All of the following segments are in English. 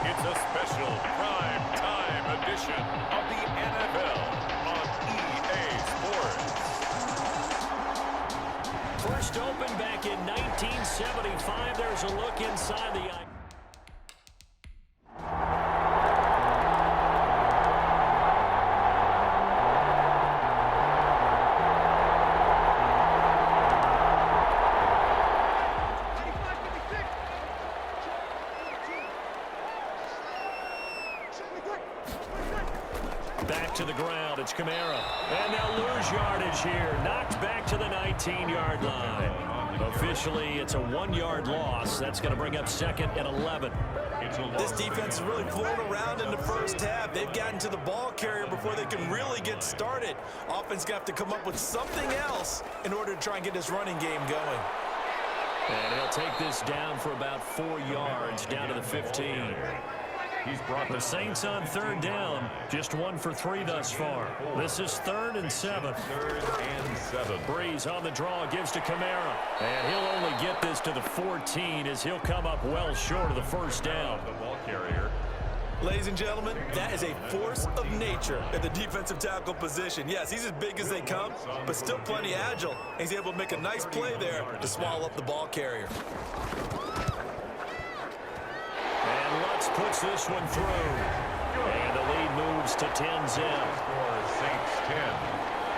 It's a special prime time edition of the NFL on EA Sports. First opened back in 1975. There's a look inside the eye. Back to the ground, it's Kamara. And they'll lose yardage here. Knocked back to the 19-yard line. Officially, it's a 1-yard loss. That's going to bring up second and 11. This defense is really fooling around in the first half. They've gotten to the ball carrier before they can really get started. Offense got to come up with something else in order to try and get this running game going. And he'll take this down for about 4 yards, down to the 15. He's brought The Saints on third down, just 1 for 3 thus far. This is 3rd and 7. 3rd and 7. Breeze on the draw, gives to Kamara. And he'll only get this to the 14 as he'll come up well short of the first down. The ball carrier. Ladies and gentlemen, that is a force of nature at the defensive tackle position. Yes, he's as big as they come, but still plenty agile. He's able to make a nice play there to swallow up the ball carrier. And Lutz puts this one through. And the lead moves to 10-0. Score Saints 10.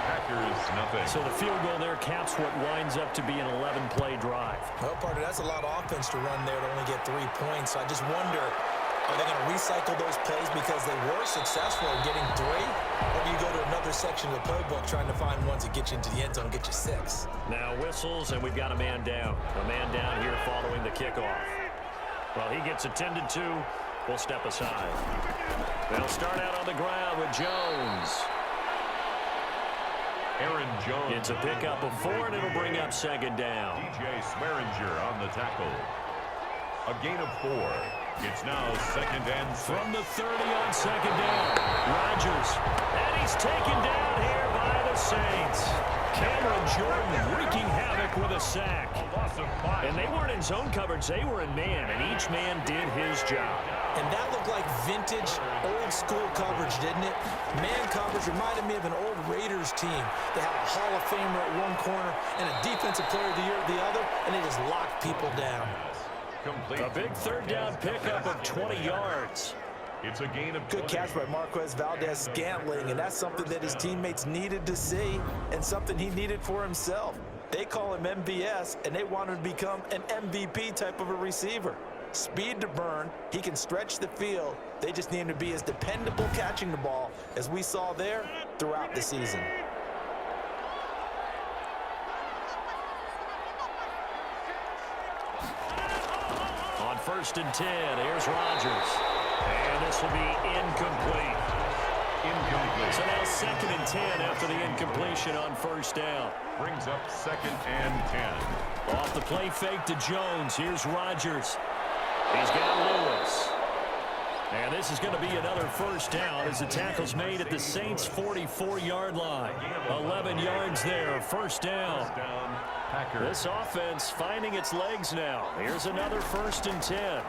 Packers nothing. So the field goal there caps what winds up to be an 11-play drive. Well, partner, that's a lot of offense to run there to only get 3 points. So I just wonder, are they going to recycle those plays because they were successful in getting 3? Or do you go to another section of the playbook trying to find ones that get you into the end zone and get you 6? Now whistles, and we've got a man down. A man down here following the kickoff. Well, he gets attended to. We'll step aside. They'll start out on the ground with Jones. Aaron Jones. It's a pickup of 4, and it'll bring up second down. DJ Swearinger on the tackle. A gain of 4. It's now 2nd and 6. From the 30 on second down. Rodgers. And he's taken down here by the Saints. Cameron Jordan wreaking havoc with a sack. A loss of 5. And they weren't in zone coverage. They were in man, and each man did his job. And that looked like vintage, old-school coverage, didn't it? Man coverage reminded me of an old Raiders team. They had a Hall of Famer at one corner and a Defensive Player of the Year at the other, and they just locked people down. Complete. A big third down pickup of 20 yards. It's a gain of 20. Good catch by Marquez Valdez-Scantling, and that's something that his teammates needed to see and something he needed for himself. They call him MVS, and they want him to become an MVP type of a receiver. Speed to burn. He can stretch the field. They just need him to be as dependable catching the ball as we saw there throughout the season. On 1st and 10, here's Rodgers. And this will be incomplete. So now 2nd and 10 after the incompletion on first down. Brings up 2nd and 10. Off the play fake to Jones. Here's Rodgers. He's got Lewis. And this is going to be another first down as the tackle's made at the Saints' 44-yard line. 11 yards there, first down. Packers. This offense finding its legs now. Here's another 1st and 10.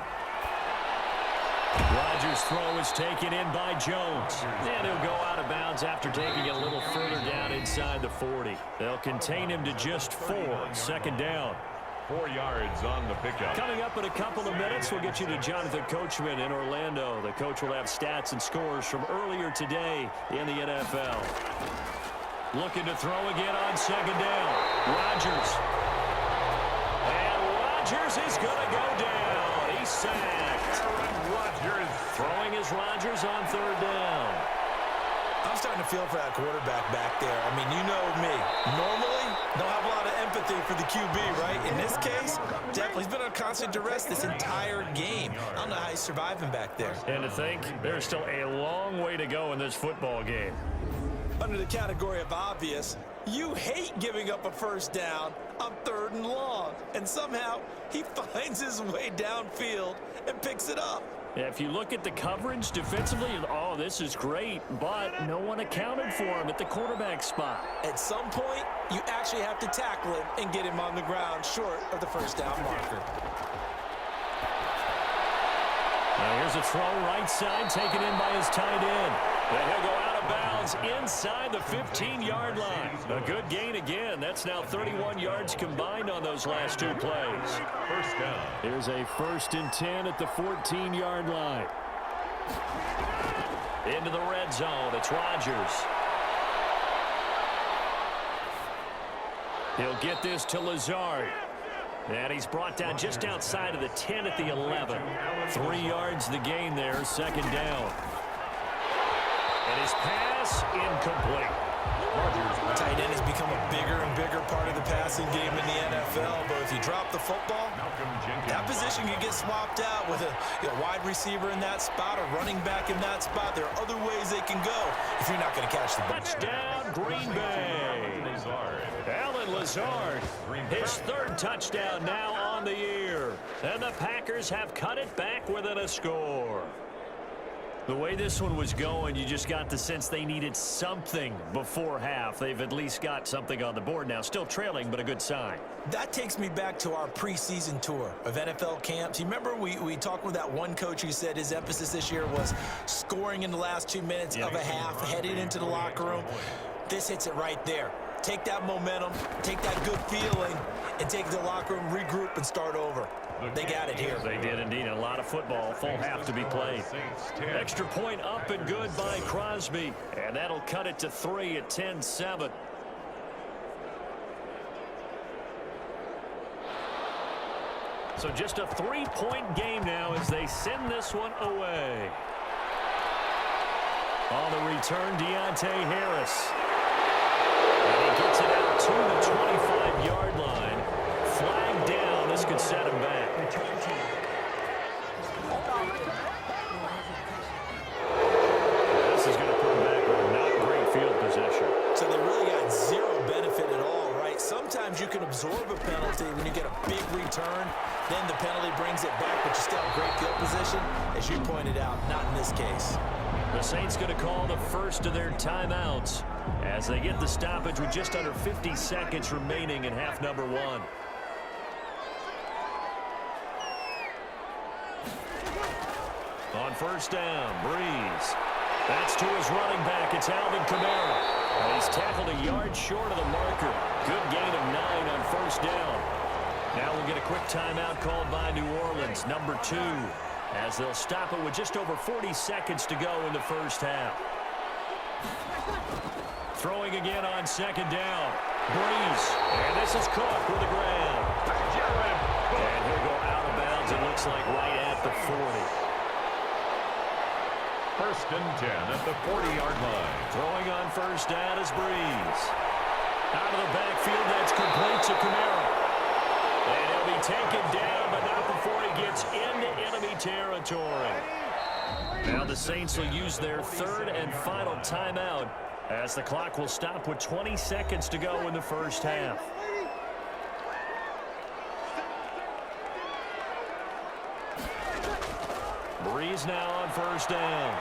Rodgers' throw is taken in by Jones. And he'll go out of bounds after taking it a little further down inside the 40. They'll contain him to just 4, 2nd down. 4 yards on the pickup. Coming up in a couple of minutes, we'll get you to Jonathan Coachman in Orlando. The coach will have stats and scores from earlier today in the NFL. Looking to throw again on 2nd down. Rodgers. And Rodgers is going to go down. He's sacked. Aaron Rodgers. Throwing is Rodgers on 3rd down. I'm starting to feel for that quarterback back there. I mean, you know me. Normally, don't have a lot of empathy for the QB, right? In this case, definitely, he's been on constant duress this entire game. I don't know how he's surviving back there. And to think, there's still a long way to go in this football game. Under the category of obvious, you hate giving up a first down on 3rd and long. And somehow, he finds his way downfield and picks it up. If you look at the coverage defensively, oh, this is great, but no one accounted for him at the quarterback spot. At some point, you actually have to tackle him and get him on the ground short of the first down marker. Now here's a throw right side, taken in by his tight end. And he'll go out of bounds inside the 15-yard line. A good gain again. That's now 31 yards combined on those last two plays. First down. Here's a 1st and 10 at the 14-yard line. Into the red zone. It's Rodgers. He'll get this to Lazard. And he's brought down just outside of the 10 at the 11. 3 yards the gain there, 2nd down. And his pass incomplete. Tight end has become a bigger and bigger part of the passing game in the NFL, but if you drop the football, that position can get swapped out with a wide receiver in that spot, a running back in that spot. There are other ways they can go if you're not going to catch the ball. Touchdown, Green Bay. Alan Lazard, his 3rd touchdown now on the year. And the Packers have cut it back within a score. The way this one was going, you just got the sense they needed something before half. They've at least got something on the board now. Still trailing, but a good sign. That takes me back to our preseason tour of NFL camps. You remember we talked with that one coach who said his emphasis this year was scoring in the last 2 minutes of a half, heading into the locker room. This hits it right there. Take that momentum, take that good feeling, and take it to the locker room, regroup, and start over. They got it here. They did indeed. A lot of football. Full half to be played. Extra point up and good by Crosby. And that'll cut it to 3 at 10-7. So just a 3-point game now as they send this one away. On the return, Deontay Harris. And he gets it out to the 25-yard line. Flag down. This could set him back. This is going to put him back with not great field position. So they really got zero benefit at all, right? Sometimes you can absorb a penalty when you get a big return. Then the penalty brings it back, but you still have great field position. As you pointed out, not in this case. The Saints going to call the first of their timeouts as they get the stoppage with just under 50 seconds remaining in half number 1. On 1st down, Breeze. That's to his running back. It's Alvin Kamara. And he's tackled a yard short of the marker. Good gain of 9 on 1st down. Now we'll get a quick timeout called by New Orleans, number 2. As they'll stop it with just over 40 seconds to go in the first half. Throwing again on 2nd down. Breeze. And this is Cook with the ground. And he'll go out of bounds, it looks like right at the 40. 1st and 10 at the 40-yard line. Throwing on 1st down is Breeze. Out of the backfield, that's complete to Kamara. And he'll be taken down, but not before he gets into enemy territory. Now the Saints will use their 3rd and final timeout as the clock will stop with 20 seconds to go in the first half. Breeze now on 1st down.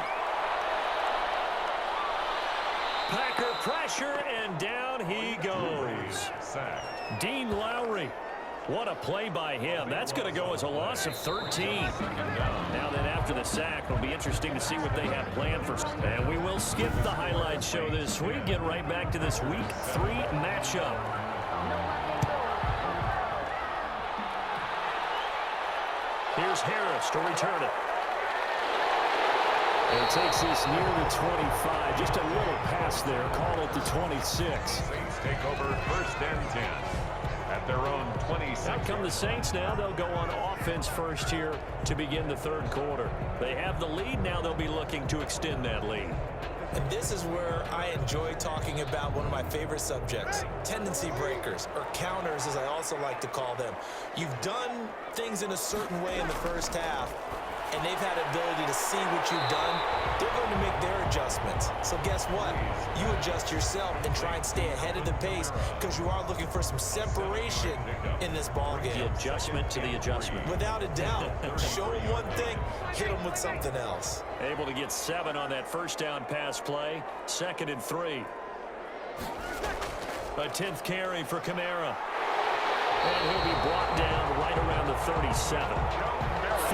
Packer pressure, and down he goes. Dean Lowry. What a play by him. That's going to go as a loss of 13. Now then, after the sack, it'll be interesting to see what they have planned for. And we will skip the highlight show this week. Get right back to this Week 3 matchup. Here's Harris to return it. And takes this near the 25. Just a little pass there. Call it the 26. Saints take over 1st and 10 at their own 26. Out come the Saints now. They'll go on offense first here to begin the 3rd quarter. They have the lead. Now they'll be looking to extend that lead. And this is where I enjoy talking about one of my favorite subjects, tendency breakers, or counters as I also like to call them. You've done things in a certain way in the first half, and they've had the ability to see what you've done. They're going to make their adjustments. So guess what? You adjust yourself and try and stay ahead of the pace because you are looking for some separation in this ball game. The adjustment to the adjustment. Without a doubt. Show them one thing, hit them with something else. Able to get 7 on that 1st down pass play. 2nd and 3. A 10th carry for Kamara. And he'll be brought down right around the 37.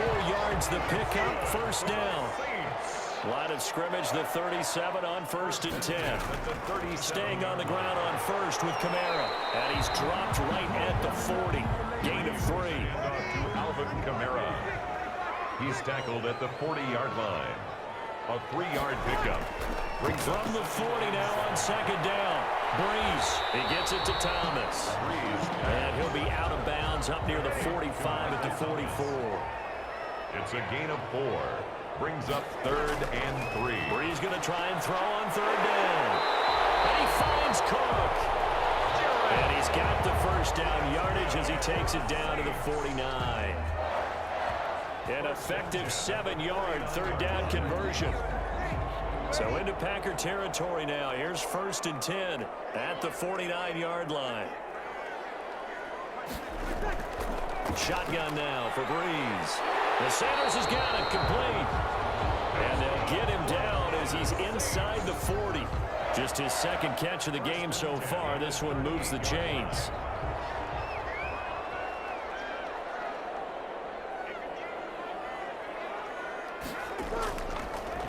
yards the pickup, first down. Line of scrimmage, the 37 on 1st and 10. Staying on the ground on first with Kamara. And he's dropped right at the 40. Gain of 3. To Alvin Kamara. He's tackled at the 40-yard line. A 3-yard pickup. From the 40 now on 2nd down. Breeze. He gets it to Thomas. And he'll be out of bounds up near the 45 at the 44. It's a gain of 4. Brings up 3rd and 3. Breeze going to try and throw on 3rd down. And he finds Cook. And he's got the first down yardage as he takes it down to the 49. An effective 7-yard 3rd down conversion. So into Packer territory now. Here's 1st and 10 at the 49-yard line. Shotgun now for Breeze. The Sanders has got it complete. And they'll get him down as he's inside the 40. Just his 2nd catch of the game so far. This one moves the chains.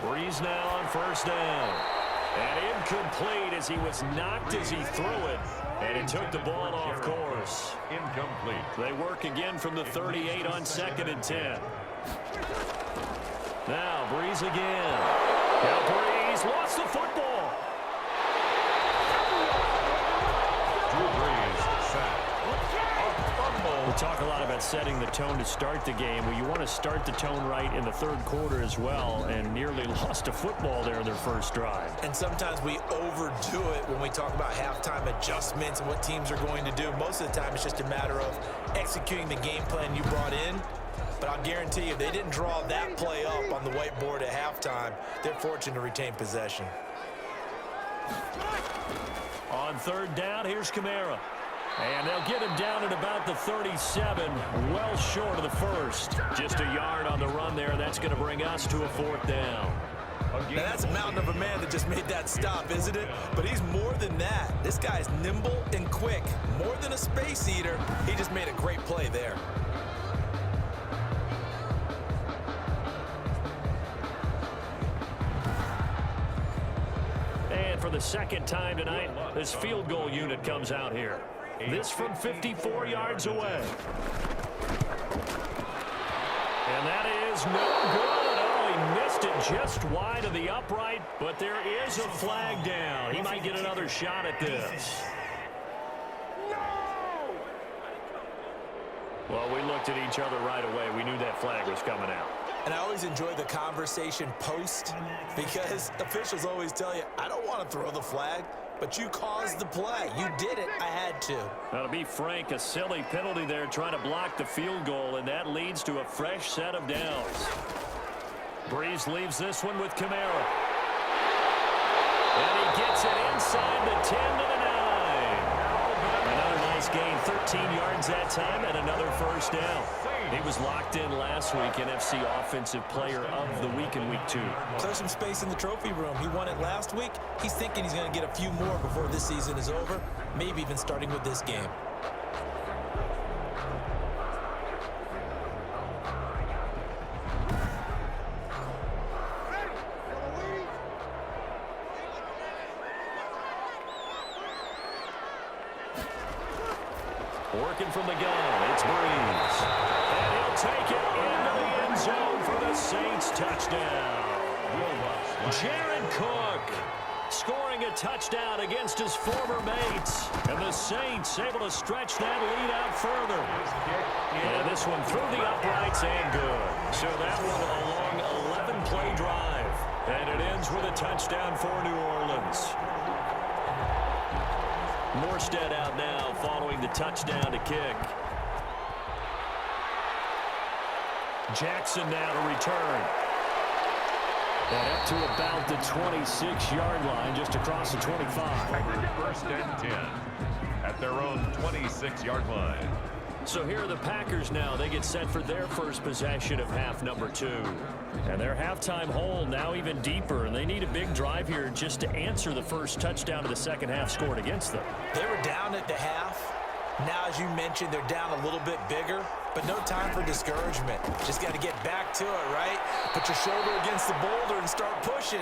Breeze now on 1st down. And incomplete as he was knocked as he threw it. And it took the ball off course. Incomplete. They work again from the 38 on 2nd and 10. Now Breeze again. Now Breeze lost the football. Drew Brees sacked. We talk a lot about setting the tone to start the game. Well, you want to start the tone right in the 3rd quarter as well, and nearly lost a football there in their first drive. And sometimes we overdo it when we talk about halftime adjustments and what teams are going to do. Most of the time, it's just a matter of executing the game plan you brought in. But I'll guarantee you, if they didn't draw that play up on the whiteboard at halftime, they're fortunate to retain possession. On 3rd down, here's Kamara. And they'll get him down at about the 37, well short of the 1st. Just a yard on the run there. That's going to bring us to a 4th down. Now that's a mountain of a man that just made that stop, isn't it? But he's more than that. This guy's nimble and quick. More than a space eater. He just made a great play there. And for the 2nd time tonight, this field goal unit comes out here. This from 54 yards away. And that is no good. Oh, he missed it just wide of the upright, but there is a flag down. He might get another shot at this. Well, we looked at each other right away. We knew that flag was coming out. And I always enjoy the conversation post because officials always tell you, I don't want to throw the flag, but you caused the play. You did it. I had to. Now, to be frank, a silly penalty there trying to block the field goal, and that leads to a fresh set of downs. Breeze leaves this one with Kamara. And he gets it inside the 10 to the 9. Another nice gain, 13 yards that time, and another first down. He was locked in last week, NFC Offensive Player of the Week in Week 2. Clear some space in the trophy room. He won it last week. He's thinking he's going to get a few more before this season is over, maybe even starting with this game. Working from the gun, it's Breeze. And he'll take it into the end zone for the Saints touchdown. Jared Cook scoring a touchdown against his former mates. And the Saints able to stretch that lead out further. And this one through the uprights and good. So that one a long 11-play drive. And it ends with a touchdown for New Orleans. Morstead out now following the touchdown to kick. Jackson now to return. And up to about the 26-yard line, just across the 25. 1st and 10 at their own 26-yard line. So here are the Packers now. They get set for their first possession of half number 2. And their halftime hole now even deeper, and they need a big drive here just to answer the first touchdown of the second half scored against them. They were down at the half. Now, as you mentioned, they're down a little bit bigger. but no time for discouragement. Just got to get back to it, right? Put your shoulder against the boulder and start pushing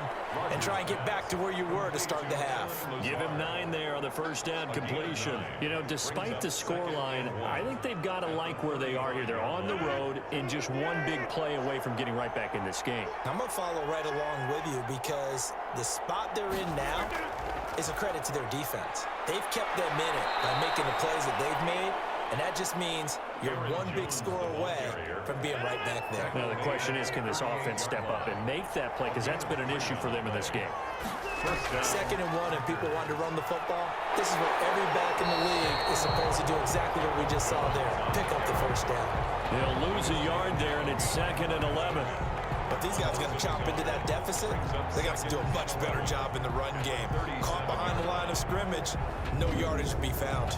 and try and get back to where you were to start the half. Give him 9 there on the first down completion. You know, despite the scoreline, I think they've got to like where they are here. They're on the road and just one big play away from getting right back in this game. I'm going to follow right along with you because the spot they're in now is a credit to their defense. They've kept them in it by making the plays that they've made, and that just means you're one big score away from being right back there. Now the question is, can this offense step up and make that play? Because that's been an issue for them in this game. 2nd and 1 and people want to run the football. This is where every back in the league is supposed to do exactly what we just saw there. Pick up the first down. They'll lose a yard there, and it's 2nd and 11. But these guys got to chop into that deficit. They got to do a much better job in the run game. Caught behind the line of scrimmage, no yardage to be found.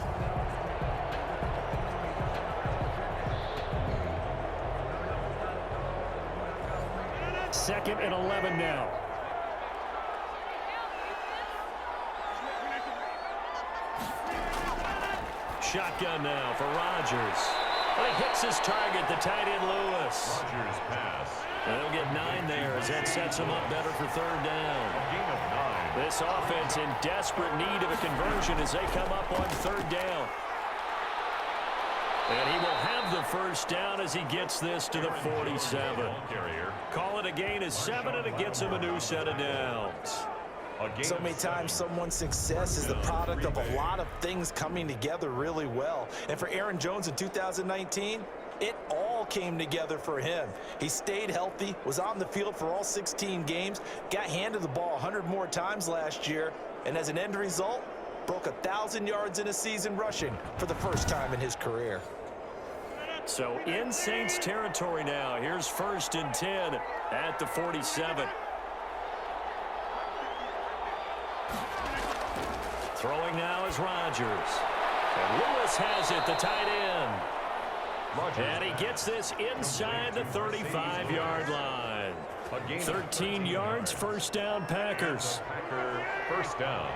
Second and 11 now. Shotgun now for Rodgers. Well, he hits his target, the tight end Lewis. Rodgers pass. And they'll get 9 there as that sets them up better for 3rd down. A gain of 9. This offense in desperate need of a conversion as they come up on 3rd down. And he will have the first down as he gets this to the 47. Call it a gain of 7, and it gets him a new set of downs. So many times someone's success is the product of a lot of things coming together really well. And for Aaron Jones in 2019, it all came together for him. He stayed healthy, was on the field for all 16 games, got handed the ball 100 more times last year, and as an end result, broke 1,000 yards in a season rushing for the first time in his career. So in Saints territory now. Here's 1st and 10 at the 47. Throwing now is Rodgers. And Lewis has it, the tight end. And he gets this inside the 35-yard line. 13 yards, first down, Packers. First down.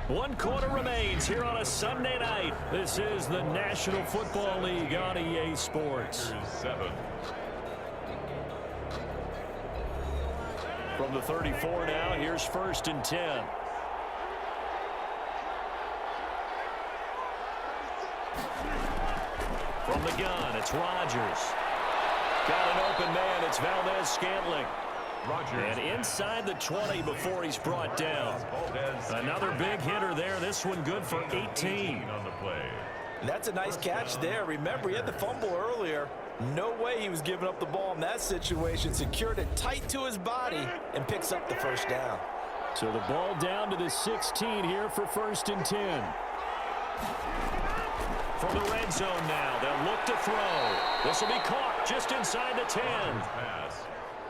One quarter remains here on a Sunday night. This is the National Football League on EA Sports. 7. From the 34 now, here's 1st and 10. From the gun, it's Rodgers. Got an open man, it's Valdez-Scantling. And inside the 20 before he's brought down. Another big hitter there. This one good for 18 on the play. That's a nice catch there. Remember, he had the fumble earlier. No way he was giving up the ball in that situation. Secured it tight to his body and picks up the first down. So the ball down to the 16 here for 1st and 10. From the red zone now, they'll look to throw. This will be caught just inside the 10.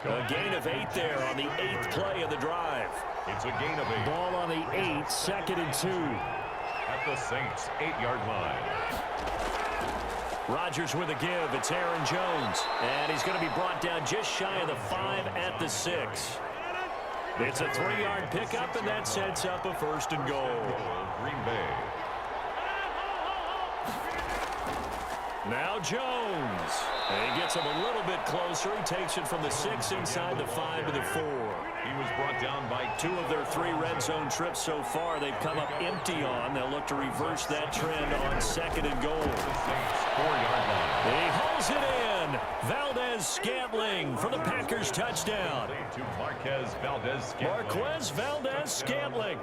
A gain of 8 there on the 8th play of the drive. It's a gain of 8. Ball on the 8, 2nd and 2. At the Saints' 8-yard line. Rodgers with a give. It's Aaron Jones. And he's going to be brought down just shy of the 5 at the 6. It's a 3-yard pickup, and that sets up a 1st and goal. Green Bay. Now Jones. And he gets him a little bit closer. He takes it from the 6 inside the 5 to the 4. He was brought down by 2 of their 3 red zone trips so far. They've come up empty on. They'll look to reverse that trend on 2nd and goal. 4-yard line. He hauls it in. Valdez-Scantling for the Packers touchdown. To Marquez Valdez-Scantling.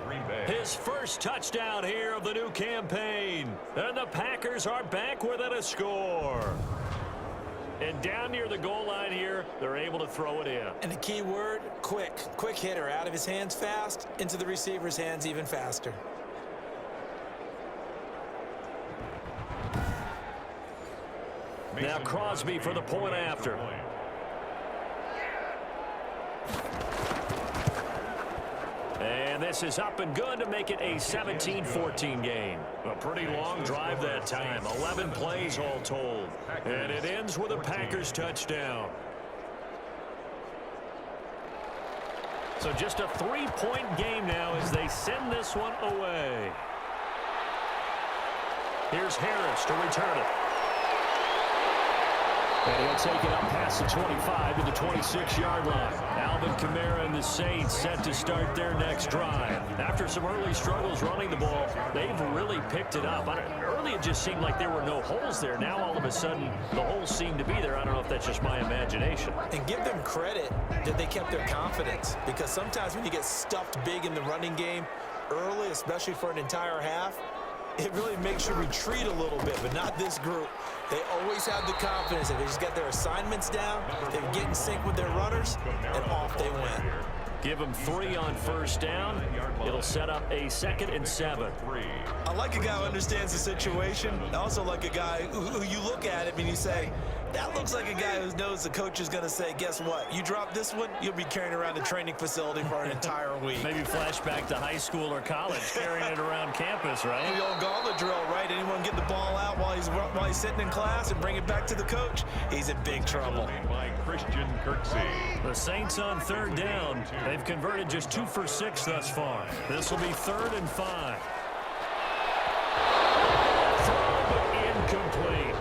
His first touchdown here of the new campaign. And the Packers are back within a score. And down near the goal line here, they're able to throw it in. And the key word, quick. Quick hitter. Out of his hands fast, into the receiver's hands even faster. Now Crosby for the point after. And this is up and good to make it a 17-14 game. A pretty long drive that time. 11 plays all told. And it ends with a Packers touchdown. So just a 3-point game now as they send this one away. Here's Harris to return it. And he'll take it up past the 25 to the 26-yard line. Alvin Kamara and the Saints set to start their next drive. After some early struggles running the ball, they've really picked it up. Early it just seemed like there were no holes there. Now all of a sudden the holes seem to be there. I don't know if that's just my imagination. And give them credit that they kept their confidence, because sometimes when you get stuffed big in the running game early, especially for an entire half, it really makes you retreat a little bit, but not this group. They always have the confidence that they just got their assignments down, they get in sync with their runners, and off they went. Give them 3 on first down. It'll set up a 2nd and 7. I like a guy who understands the situation. I also like a guy who you look at him and you say, that looks like a guy who knows the coach is going to say, guess what? You drop this one, you'll be carrying around the training facility for an entire week. Maybe flashback to high school or college, carrying it around campus, right? The old gauntlet drill, right? Anyone get the ball out while he's sitting in class and bring it back to the coach? He's in big trouble. By Christian Kirksey. The Saints on 3rd down. They've converted just 2 for 6 thus far. This will be 3rd and 5. Throw incomplete.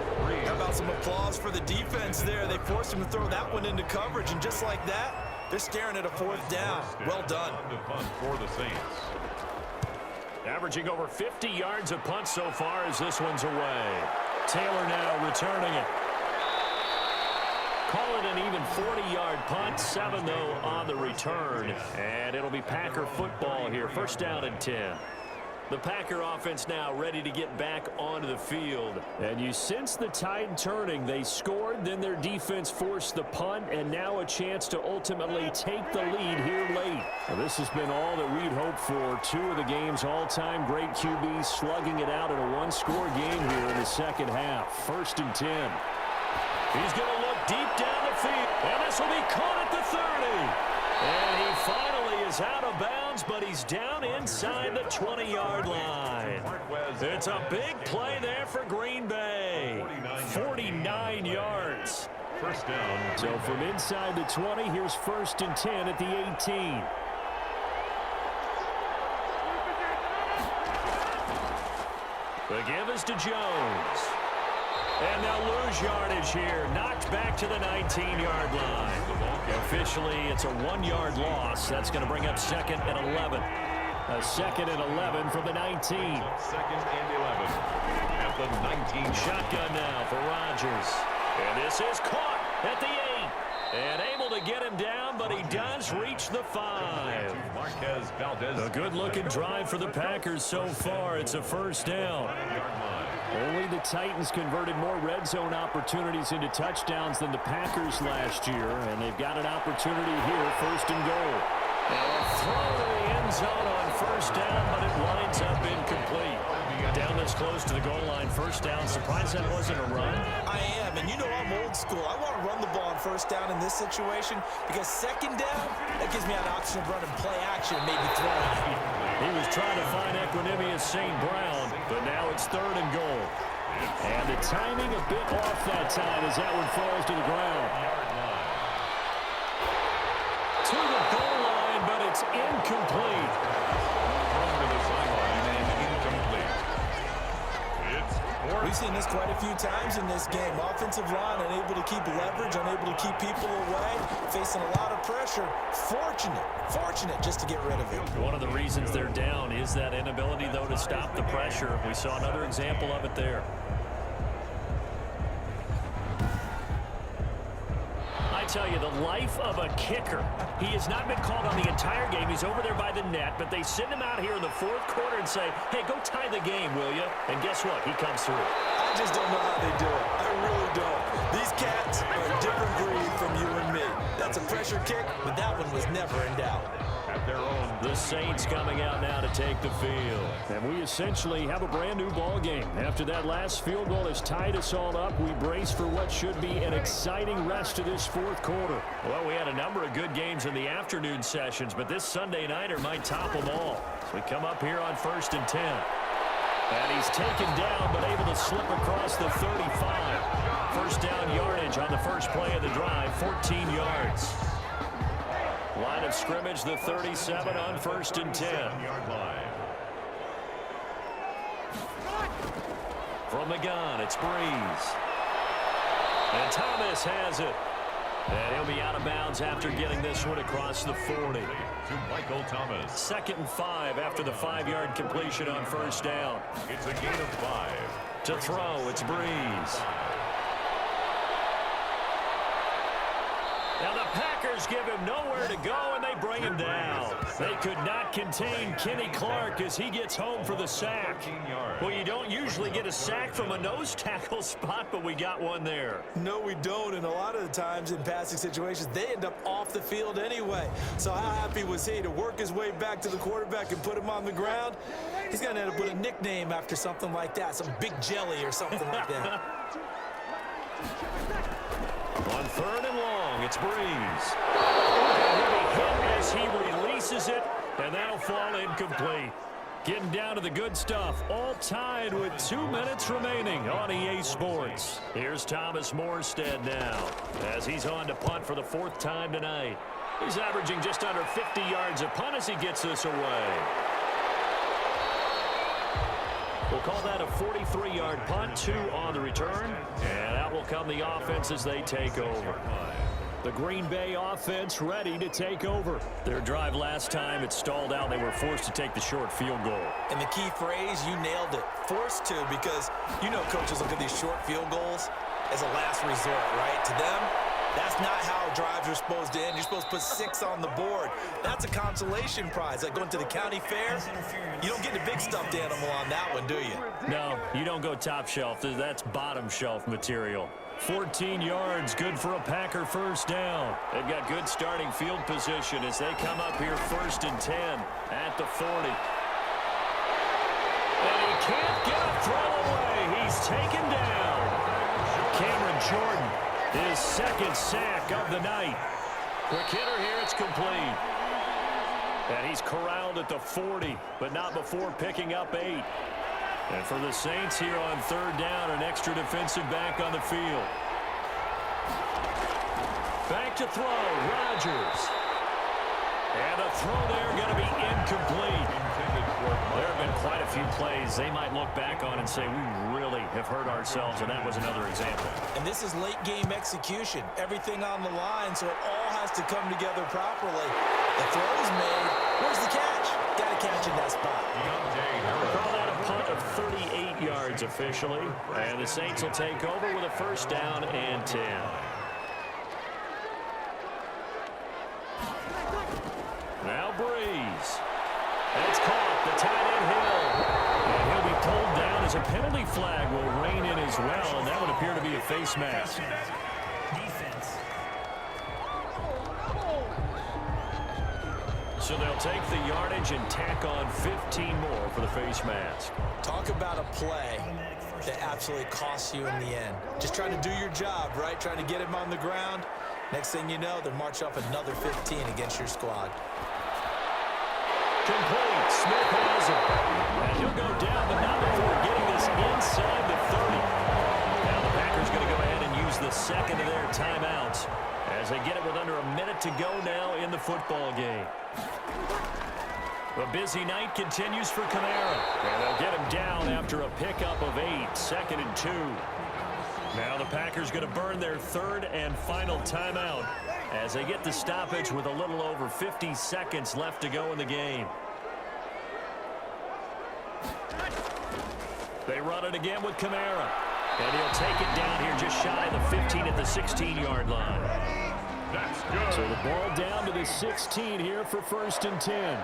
How about some applause for the defense there? They forced him to throw that one into coverage, and just like that, they're staring at a 4th down. Well done. For the Saints. Averaging over 50 yards a punt so far as this one's away. Taylor now returning it. Call it an even 40-yard punt. 7, though, on the return. And it'll be Packer football here. 1st down and 10. The Packer offense now ready to get back onto the field. And you sense the tide turning. They scored, then their defense forced the punt, and now a chance to ultimately take the lead here late. Well, this has been all that we'd hoped for. 2 of the game's all-time great QBs slugging it out in a 1-score game here in the second half. 1st and 10. He's going to look deep down the field, and this will be caught at the 30. And he finally is out of bounds, but he's down inside the 20-yard line. It's a big play there for Green Bay. 49 yards. 1st down. So from inside the 20, here's 1st and 10 at the 18. The give is to Jones. And they'll lose yardage here. Knocked back to the 19-yard line. Officially, it's a 1-yard loss. That's going to bring up 2nd and 11. A 2nd and 11 from the 19. 2nd and 11 at the 19. Shotgun now for Rodgers. And this is caught at the 8. And able to get him down, but he does reach the 5. Marquez Valdez. A good-looking drive for the Packers so far. It's a 1st down. Only the Titans converted more red zone opportunities into touchdowns than the Packers last year, and they've got an opportunity here, 1st and goal. And a throw to the end zone on 1st down, but it winds up incomplete. Down this close to the goal line, 1st down. Surprised that wasn't a run. I am, and you know I'm old school. I want to run the ball on 1st down in this situation, because 2nd down, that gives me an option of running play action and maybe throwing. He was trying to find Equanimous St. Brown, but now it's 3rd and goal. And the timing a bit off that time as that one falls to the ground. To the goal line, but it's incomplete. To the sideline and incomplete. It's 4th. We've seen this quite a few times in this game. Offensive line unable to keep leverage, unable to keep people away, facing a lot of pressure. Fortunate just to get rid of it. One of the reasons they're down is that inability, though, to stop the pressure. We saw another example of it there. I tell you, the life of a kicker. He has not been called on the entire game. He's over there by the net, but they send him out here in the 4th quarter and say, hey, go tie the game, will you? And guess what? He comes through. I just don't know how they do it. I really don't. These cats are a different breed from you and me. That's a pressure kick, but that one was never in doubt. At their own. The Saints coming out now to take the field. And we essentially have a brand new ball game. After that last field goal has tied us all up, we brace for what should be an exciting rest of this 4th quarter. Well, we had a number of good games in the afternoon sessions, but this Sunday nighter might top them all. So we come up here on 1st and 10. And he's taken down, but able to slip across the 35. 1st down yardage on the first play of the drive, 14 yards. Line of scrimmage, the 37 on 1st and 10. Yard line. From the gun, it's Breeze. And Thomas has it. And he'll be out of bounds after getting this one across the 40. To Michael Thomas. 2nd and 5 after the 5-yard completion on 1st down. It's a gain of 5. To throw, it's Breeze. Now the Packers give him nowhere to go, and they bring him down. They could not contain Kenny Clark as he gets home for the sack. Well, you don't usually get a sack from a nose tackle spot, but we got one there. No, we don't, and a lot of the times in passing situations, they end up off the field anyway. So how happy was he to work his way back to the quarterback and put him on the ground? He's going to end up with a nickname after something like that, some Big Jelly or something like that. On 3rd and long, it's Breeze. And he'll be hit as he releases it, and that'll fall incomplete. Getting down to the good stuff, all tied with 2 minutes remaining on EA Sports. Here's Thomas Morstead now, as he's on to punt for the 4th time tonight. He's averaging just under 50 yards a punt as he gets this away. We'll call that a 43-yard punt, 2 on the return, and out will come the offense as they take over. The Green Bay offense ready to take over. Their drive last time, it stalled out. They were forced to take the short field goal. And the key phrase, you nailed it, forced to, because you know coaches look at these short field goals as a last resort, right? To them, that's not how drives are supposed to end. You're supposed to put 6 on the board. That's a consolation prize, like going to the county fair. You don't get a big stuffed animal on that one, do you? No, you don't go top shelf. That's bottom shelf material. 14 yards, good for a Packer 1st down. They've got good starting field position as they come up here 1st and 10 at the 40. And he can't get a throw away. He's taken down. Cameron Jordan, his 2nd sack of the night. Quick hitter here, it's complete. And he's corralled at the 40, but not before picking up 8. And for the Saints here on 3rd down, an extra defensive back on the field. Back to throw, Rodgers. And a throw there going to be incomplete. There have been quite a few plays they might look back on and say, we really have hurt ourselves, and that was another example. And this is late game execution. Everything on the line, so it all has to come together properly. The throw's made. Where's the catch? Got to catch in that spot. Call that a punt of 38 yards officially, and the Saints will take over with a 1st down and 10. Now Breeze. It's caught, the tight end Hill. And he'll be pulled down as a penalty flag will rein in as well, and that would appear to be a face mask. So they'll take the yardage and tack on 15 more for the face mask. Talk about a play that absolutely costs you in the end. Just trying to do your job, right? Trying to get him on the ground. Next thing you know, they'll march up another 15 against your squad. Complete. Smith has it. And he'll go down, but not before getting this inside the 30. Now the Packers going to go ahead and use the 2nd of their timeouts as they get it with under a minute to go now in the football game. The busy night continues for Kamara. And they'll get him down after a pickup of 8, 2nd and 2. Now the Packers going to burn their 3rd and final timeout as they get the stoppage with a little over 50 seconds left to go in the game. They run it again with Kamara. And he'll take it down here just shy of the 15 at the 16-yard line. That's good. So the ball down to the 16 here for 1st and 10.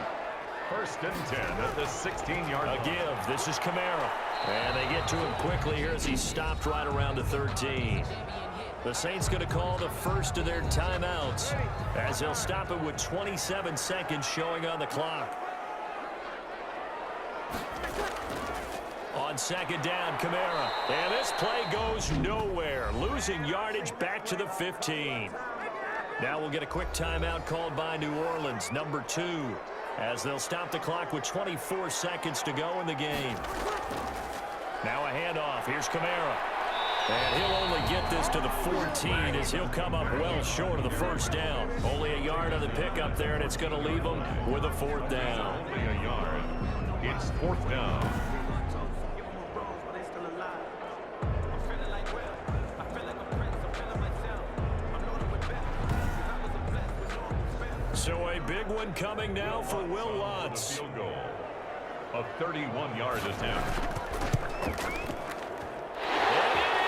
1st and 10 at the 16-yard line. A give. This is Kamara. And they get to him quickly here as he's stopped right around the 13. The Saints going to call the 1st of their timeouts as they'll stop it with 27 seconds showing on the clock. On 2nd down, Kamara. And this play goes nowhere. Losing yardage back to the 15. Now we'll get a quick timeout called by New Orleans, number 2, as they'll stop the clock with 24 seconds to go in the game. Now a handoff. Here's Kamara. And he'll only get this to the 14 as he'll come up well short of the first down. Only a yard on the pickup there, and it's going to leave him with a fourth down. Only a yard. It's fourth down. So a big one coming now for Will Lutz. Field goal. A 31-yard attempt. It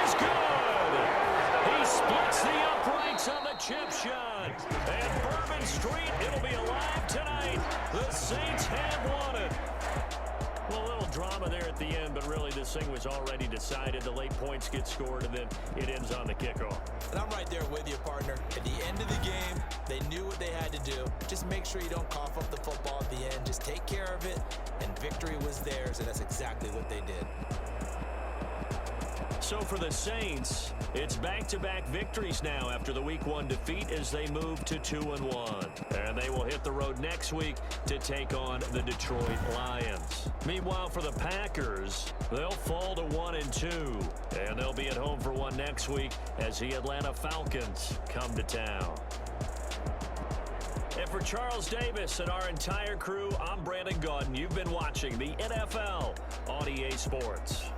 is good. He splits the uprights on the chip shot. And Bourbon Street, it'll be alive tonight. The Saints have won it. Well, a little drama there at the end, but really this thing was already decided. The late points get scored, and then it ends on the kickoff. And I'm right there with you, partner. At the end of the game, they knew what they had to do. Just make sure you don't cough up the football at the end. Just take care of it, and victory was theirs, and that's exactly what they did. So for the Saints, it's back-to-back victories now after the Week 1 defeat as they move to 2-1. And they will hit the road next week to take on the Detroit Lions. Meanwhile, for the Packers, they'll fall to 1-2. And they'll be at home for one next week as the Atlanta Falcons come to town. And for Charles Davis and our entire crew, I'm Brandon Gaudin. You've been watching the NFL on EA Sports.